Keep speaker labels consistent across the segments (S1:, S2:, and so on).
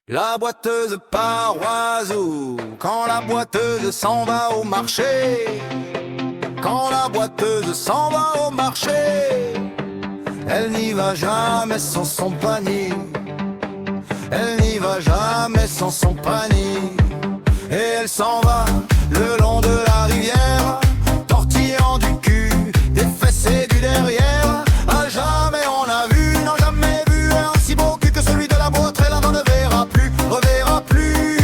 S1: La boiteuse part oiseau, quand la boiteuse s'en va au marché. Quand la boiteuse s'en va au marché, elle n'y va jamais sans son panier. Elle n'y va jamais sans son panier. Et elle s'en va le long de la rivière, tortillant du cul, des fesses et du derrière. À jamais on a vu, non jamais vu un si beau cul que celui de la boîte. Elle n'en reverra plus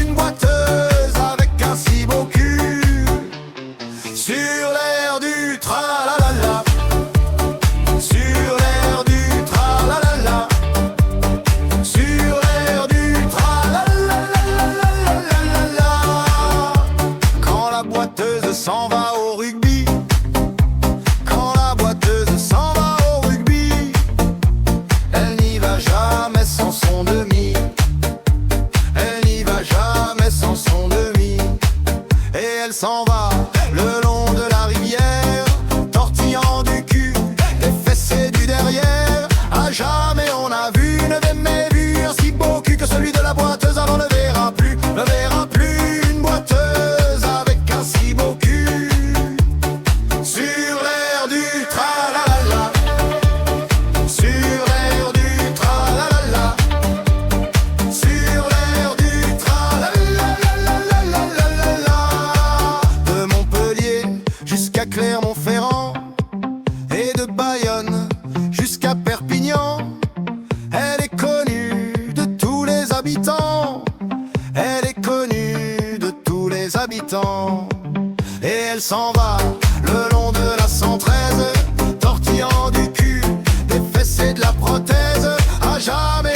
S1: une boiteuse avec un si beau cul. Sur l'air du tra-la-la-la, sur l'air du tra-la-la-la, sur l'air du tra-la-la-la-la-la-la-la. Quand la boiteuse s'en va au rugby, quand la boiteuse s'en va au rugby, elle n'y va jamais sans son demi. Elle n'y va jamais sans son demi. Et elle s'en va le long de la rivière, tortillant du cul, des fesses et du derrière. À jamais on a vu, ne jamais vu un si beau cul que celui de la boiteuse. Alors ne verra plus une boiteuse avec un si beau cul. Sur l'air du tra-la-la-la, sur l'air du tra-la-la-la, sur l'air du tra-la-la-la-la-la-la-la. De Montpellier jusqu'à Clermont-Ferrand et de Bayonne jusqu'à Perpignan, elle est connue de tous les habitants. Elle est connue de tous les habitants. Et elle s'en va le long de la 113, tortillant du cul, des fesses et de la prothèse. À jamais